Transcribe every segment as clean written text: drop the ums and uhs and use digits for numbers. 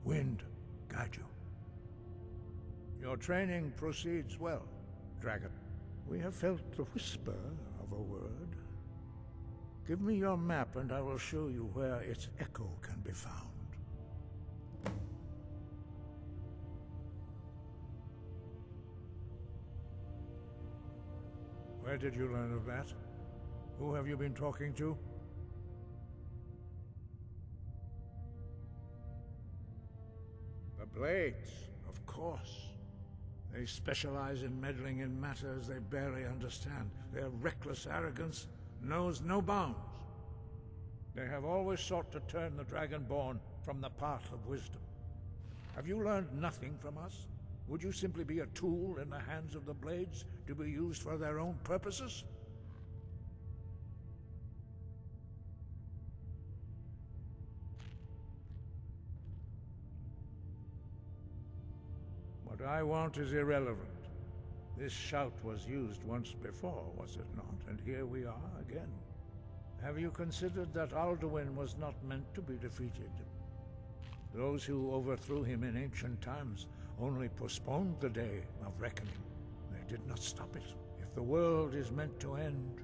wind guide you. Your training proceeds well, dragon. We have felt the whisper of a word. Give me your map and I will show you where its echo can be found. Where did you learn of that? Who have you been talking to? The Blades, of course. They specialize in meddling in matters they barely understand. Their reckless arrogance knows no bounds. They have always sought to turn the Dragonborn from the path of wisdom. Have you learned nothing from us? Would you simply be a tool in the hands of the Blades to be used for their own purposes? What I want is irrelevant. This shout was used once before, was it not? And here we are again. Have you considered that Alduin was not meant to be defeated? Those who overthrew him in ancient times only postponed the day of reckoning. They did not stop it. If the world is meant to end,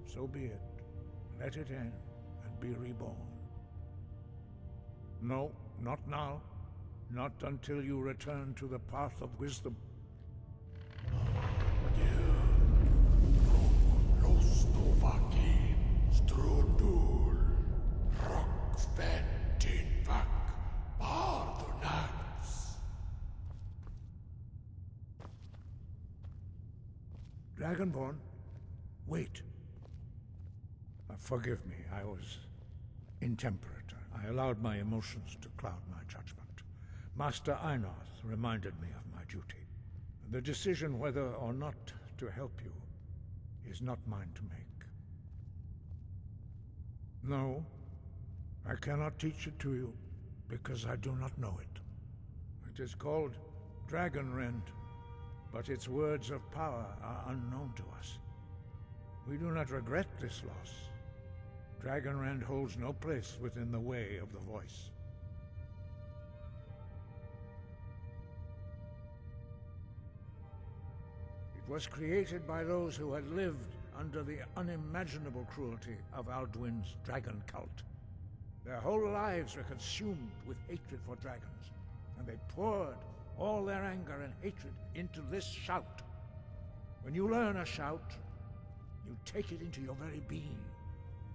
so be it. Let it end and be reborn. No, not now. Not until you return to the path of wisdom. Dragonborn, wait. Forgive me, I was intemperate. I allowed my emotions to cloud my judgment. Master Einarth reminded me of my duty. The decision whether or not to help you is not mine to make. No, I cannot teach it to you because I do not know it. It is called Dragonrend, but its words of power are unknown to us. We do not regret this loss. Dragonrend holds no place within the way of the voice. It was created by those who had lived under the unimaginable cruelty of Alduin's dragon cult. Their whole lives were consumed with hatred for dragons, and they poured all their anger and hatred into this shout. When you learn a shout, you take it into your very being.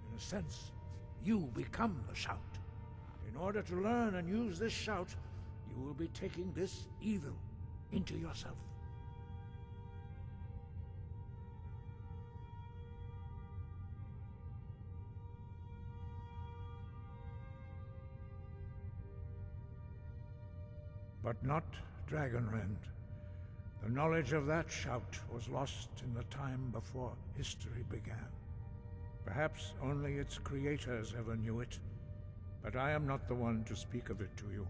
In a sense, you become the shout. In order to learn and use this shout, you will be taking this evil into yourself. But not Dragonrend. The knowledge of that shout was lost in the time before history began. Perhaps only its creators ever knew it, but I am not the one to speak of it to you.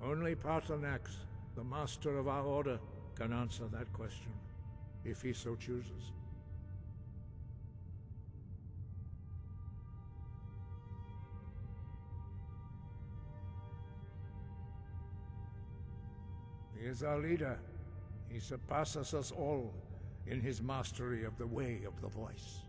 Only Paarthurnax, the master of our order, can answer that question, if he so chooses. He is our leader. He surpasses us all in his mastery of the way of the voice.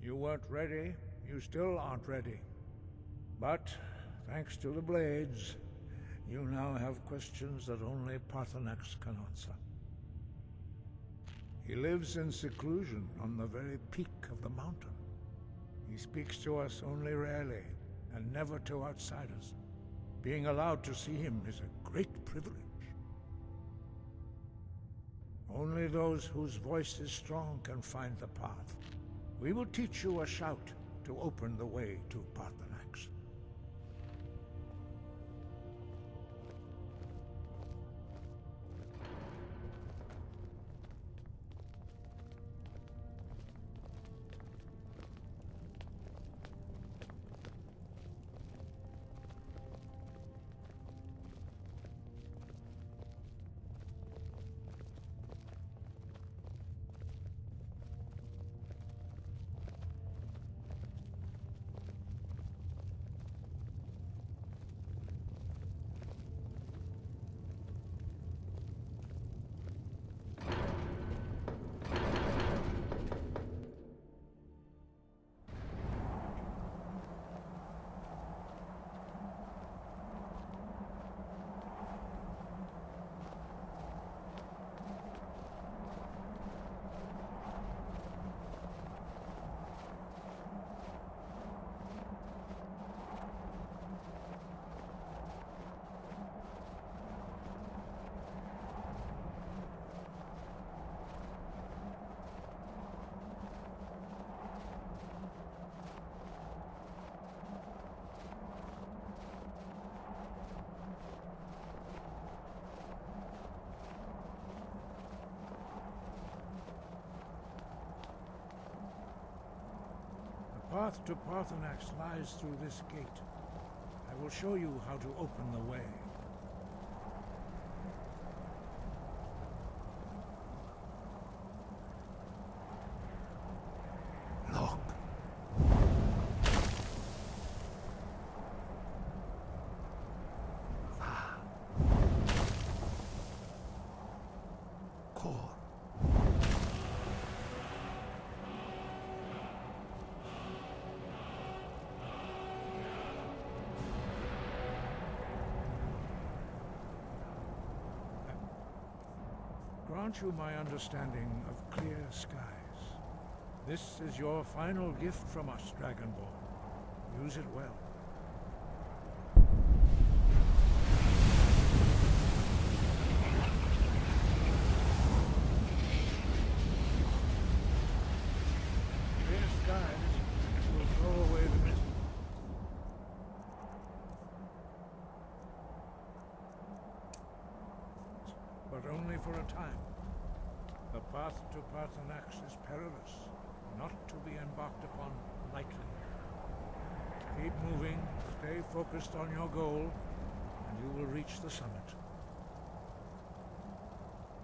You weren't ready. You still aren't ready. But, thanks to the Blades, you now have questions that only Paarthurnax can answer. He lives in seclusion on the very peak of the mountain. He speaks to us only rarely, and never to outsiders. Being allowed to see him is a great privilege. Only those whose voice is strong can find the path. We will teach you a shout to open the way to Paarthurnax. path to Paarthurnax lies through this gate. I will show you how to open the way. Look. Grant you my understanding of clear skies. This is your final gift from us, Dragonborn. Use it well. Clear skies will throw away the mist. But only for a time. The path to Paarthurnax is perilous, not to be embarked upon lightly. Keep moving, stay focused on your goal, and you will reach the summit.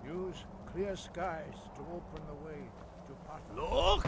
Use clear skies to open the way to Paarthurnax. Look!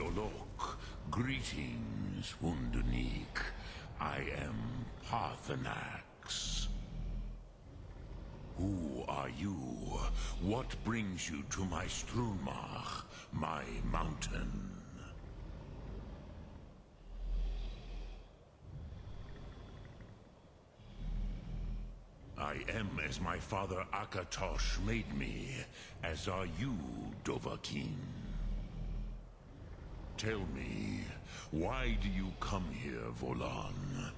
Yolok. Greetings, Wunderneek. I am Paarthurnax. Who are you? What brings you to my Strunmach, my mountain? I am as my father Akatosh made me, as are you, Dovahkiin. Tell me, why do you come here, Volan?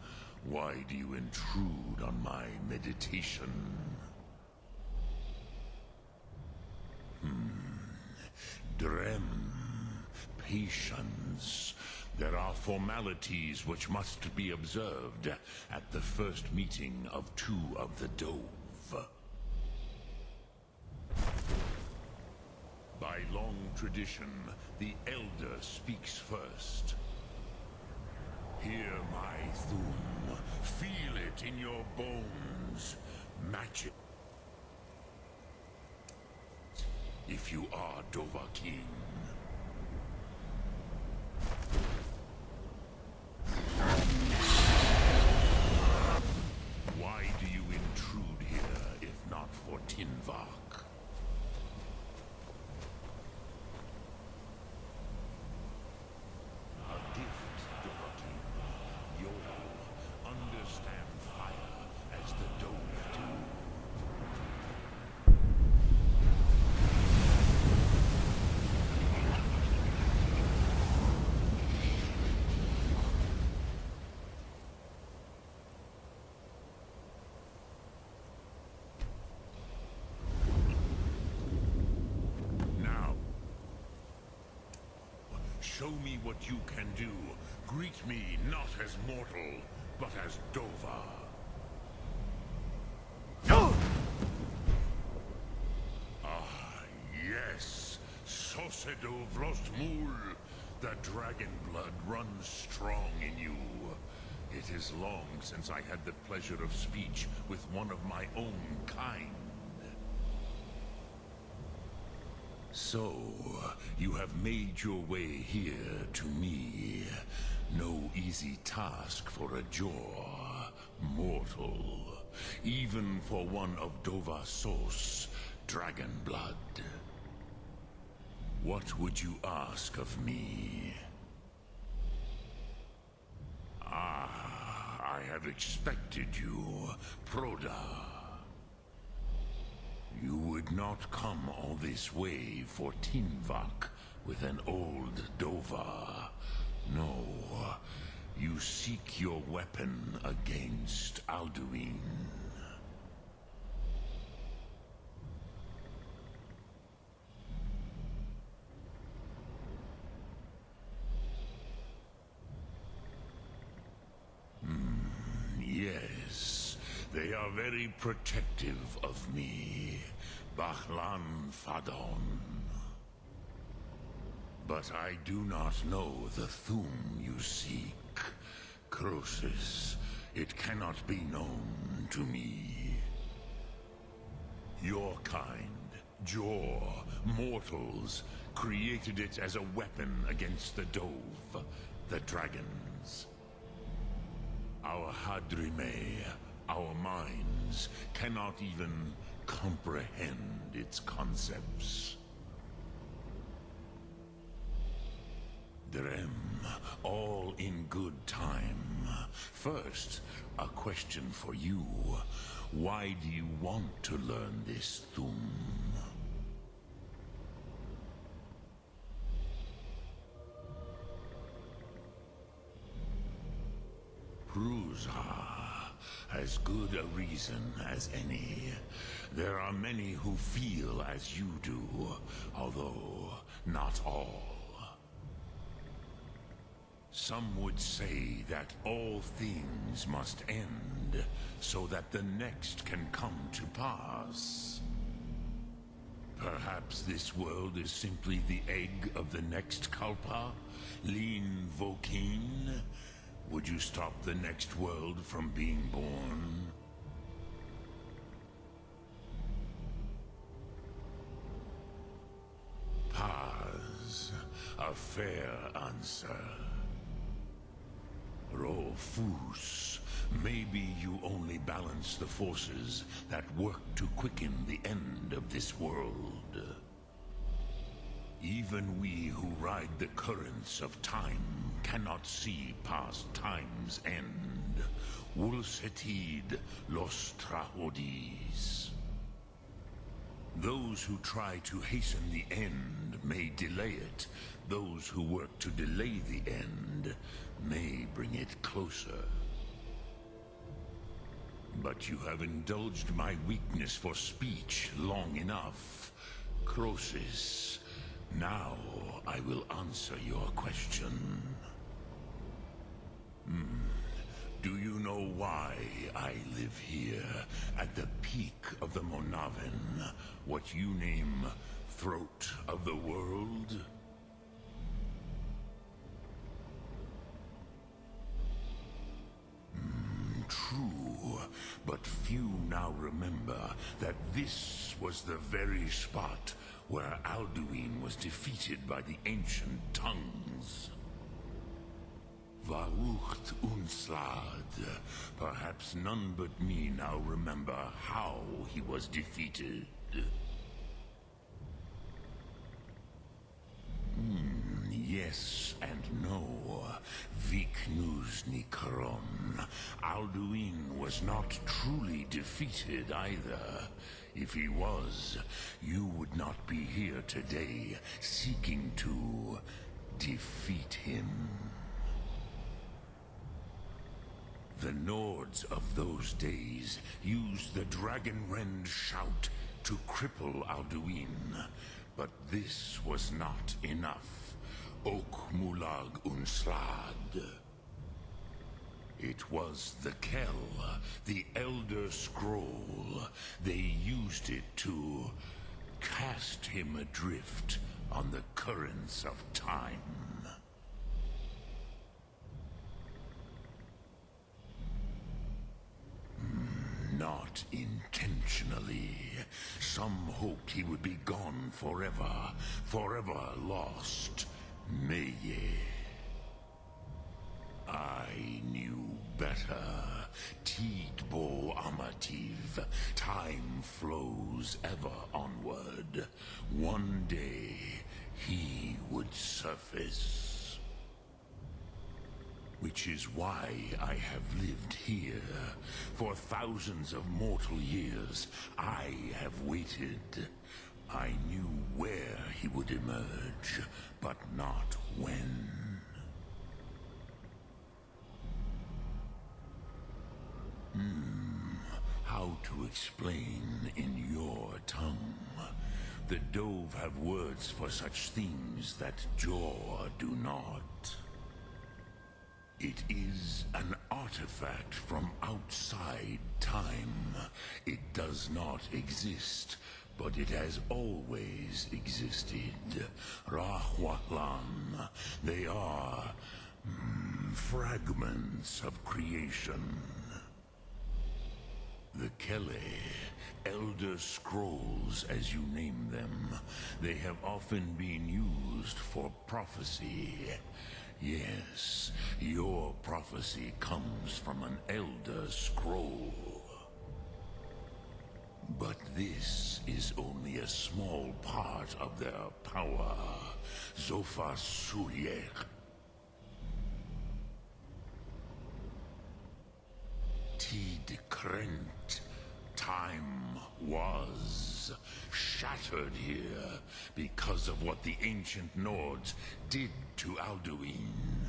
Why do you intrude on my meditation? Drem. Patience. There are formalities which must be observed at the first meeting of two of the Dove. By long tradition, the Elder speaks first. Hear my Thum. Feel it in your bones. Match it. If you are Dovahkiin. Why do you intrude here, if not for Tinvak? A gift, Dovahkiin. You'll understand fire as the Dove do. Show me what you can do. Greet me not as mortal, but as Dova. Ah, yes. Sosedo Vrostmul. The dragon blood runs strong in you. It is long since I had the pleasure of speech with one of my own kind. So, you have made your way here to me. No easy task for a Jor, mortal. Even for one of Dovahsos, dragon blood. What would you ask of me? Ah, I have expected you, Proda. You would not come all this way for Tinvak with an old Dova. No, you seek your weapon against Alduin. Yes, they are very protective of me, Bahlan Fadon. But I do not know the Thum you seek. Croesus, it cannot be known to me. Your kind, Jor, mortals, created it as a weapon against the Dove, the dragons. Our Hadrime, our minds, cannot even comprehend its concepts. Drem, all in good time. First, a question for you. Why do you want to learn this Thum? Prusa. As good a reason as any. There are many who feel as you do, although not all. Some would say that all things must end, so that the next can come to pass. Perhaps this world is simply the egg of the next Kalpa, Lin Vokin. Would you stop the next world from being born? Paz, A fair answer. Rofus, maybe you only balance the forces that work to quicken the end of this world. Even we who ride the currents of time cannot see past time's end. Wulsetid los trahodis. Those who try to hasten the end may delay it. Those who work to delay the end may bring it closer. But you have indulged my weakness for speech long enough. Croesus, now I will answer your question. Do you know why I live here, at the peak of the Monaven, what you name Throat of the World? True, but few now remember that this was the very spot where Alduin was defeated by the ancient tongues. Varucht Unslad. Perhaps none but me now remember how he was defeated. Yes and no. Viknus Nikaron. Alduin was not truly defeated either. If he was, you would not be here today seeking to defeat him. The Nords of those days used the Dragonrend shout to cripple Alduin, but this was not enough. Ok Mulag Unslad. It was the Kell, the Elder Scroll. They used it to cast him adrift on the currents of time. Not intentionally. Some hoped he would be gone forever, forever lost. Meye. I knew better. Tidbo Amativ. Time flows ever onward. One day, he would surface. Which is why I have lived here. For thousands of mortal years, I have waited. I knew where he would emerge, but not when. How to explain in your tongue? The Dove have words for such things that Jor do not. It is an artifact from outside time. It does not exist, but it has always existed. Rahwahlan. They are fragments of creation. The Kele, Elder Scrolls as you name them, they have often been used for prophecy. Yes, your prophecy comes from an Elder Scroll. But this is only a small part of their power. Zofa Suyek. Tid Krent. Time was shattered here because of what the ancient Nords did to Alduin.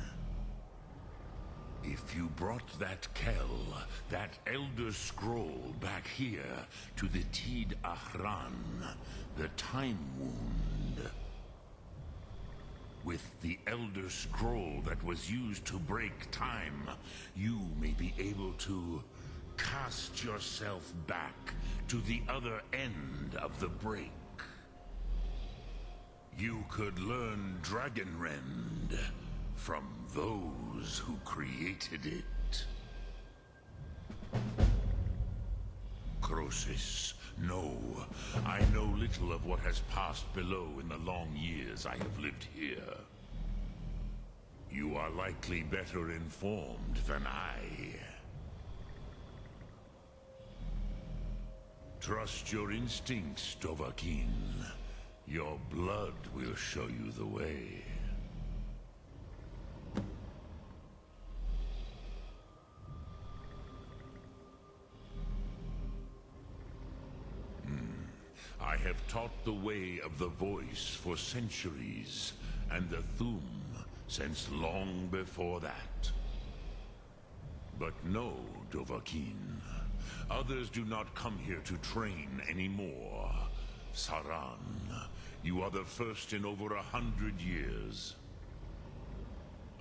If you brought that Kell, that Elder Scroll back here to the Tid Ahran, the Time Wound, with the Elder Scroll that was used to break time, you may be able to cast yourself back to the other end of the break. You could learn Dragonrend from those who created it. Croesus, no. I know little of what has passed below in the long years I have lived here. You are likely better informed than I. Trust your instincts, Dovahkiin. Your blood will show you the way. I have taught the way of the voice for centuries, and the Thu'um since long before that. But no, Dovahkiin. Others do not come here to train anymore. Saran, you are the first in over 100 years.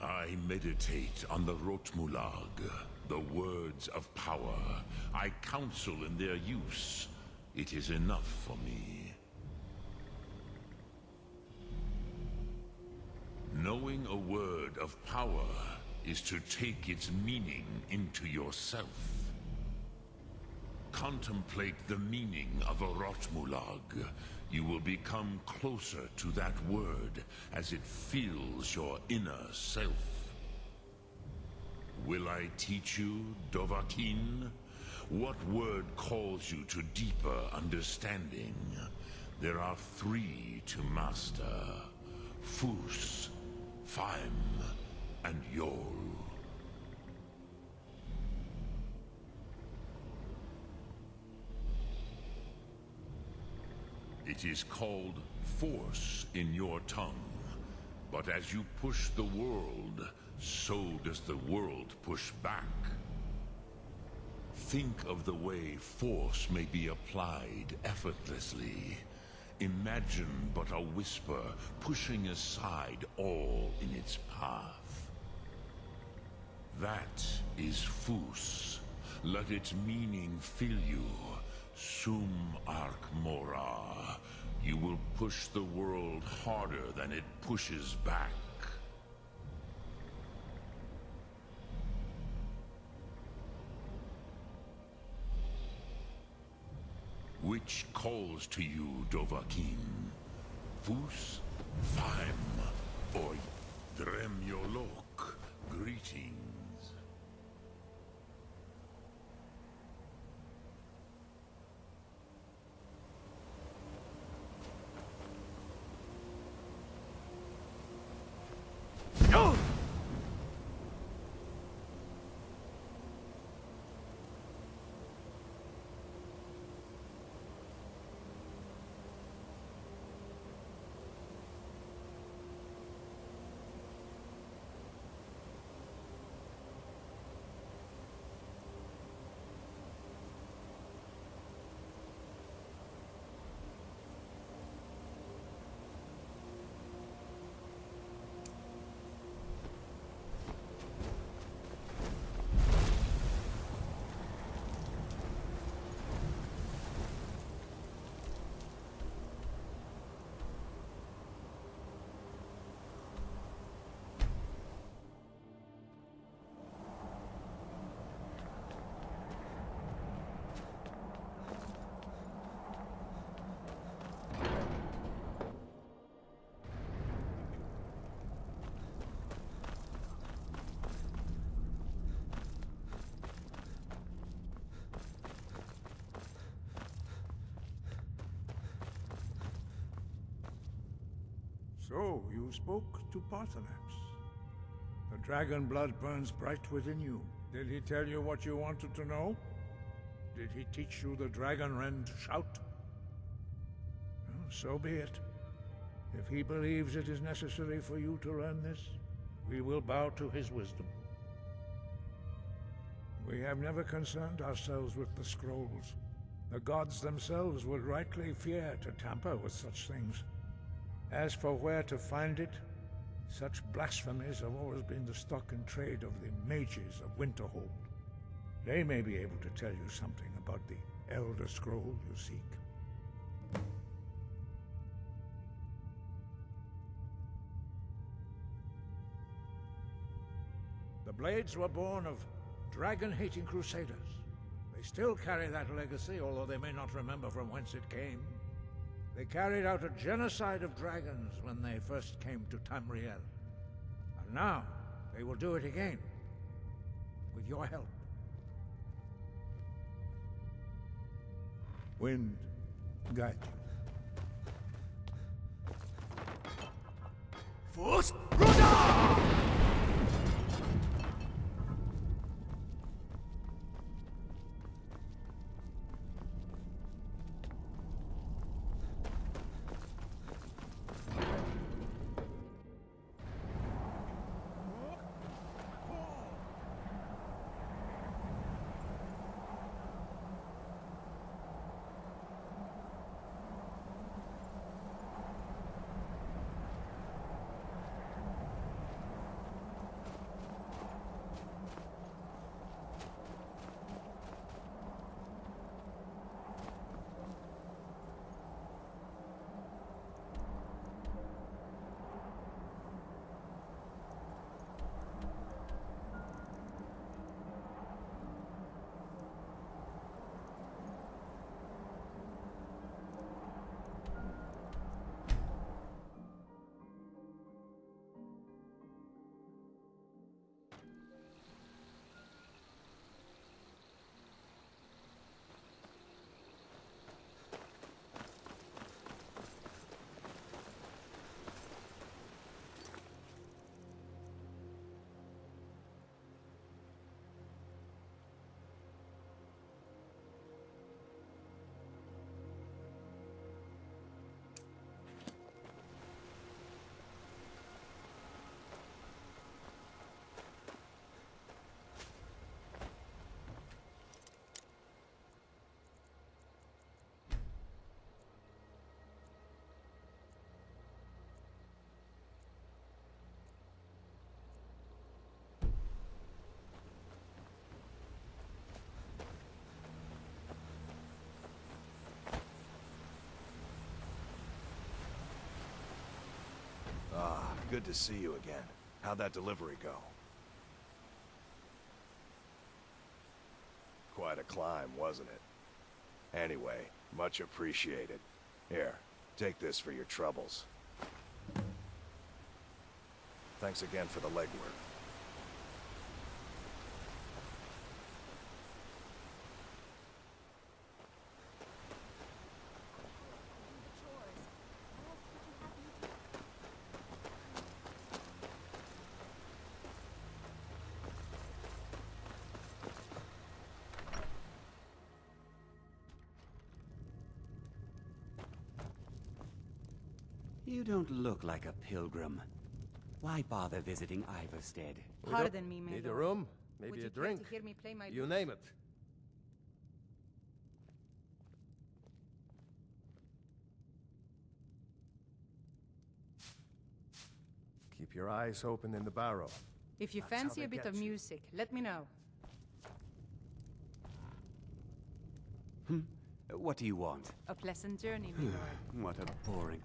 I meditate on the Rotmulag, the words of power. I counsel in their use. It is enough for me. Knowing a word of power is to take its meaning into yourself. Contemplate the meaning of a Rotmulag. You will become closer to that word as it fills your inner self. Will I teach you, Dovahkiin? What word calls you to deeper understanding? There are 3 to master: Fus, Faim, and Yol. It is called force in your tongue, but as you push the world, so does the world push back. Think of the way force may be applied effortlessly. Imagine but a whisper pushing aside all in its path. That is Fus. Let its meaning fill you. Sum Ark Mora. You will push the world harder than it pushes back. Which calls to you, Dovahkiin? Fus, Faim, or Dremyolok? Greetings. So, you spoke to Paarthurnax. The dragon blood burns bright within you. Did he tell you what you wanted to know? Did he teach you the dragon rend shout? Well, so be it. If he believes it is necessary for you to learn this, we will bow to his wisdom. We have never concerned ourselves with the scrolls. The gods themselves would rightly fear to tamper with such things. As for where to find it, such blasphemies have always been the stock and trade of the mages of Winterhold. They may be able to tell you something about the Elder Scroll you seek. The Blades were born of dragon-hating crusaders. They still carry that legacy, although they may not remember from whence it came. They carried out a genocide of dragons when they first came to Tamriel. And now, They will do it again. With your help. Wind, guide you. Force Rudder! Good to see you again. How'd that delivery go? Quite a climb, wasn't it? Anyway, much appreciated. Here, take this for your troubles. Thanks again for the legwork. You don't look like a pilgrim. Why bother visiting Iverstead? Pardon me, my Need a lord. room? Maybe Would a you drink? care to hear me play my You lute? name it. Keep your eyes open in the barrow. If you That's how fancy they a bit get of you. music, let me know. What do you want? A pleasant journey, my lord. What a boring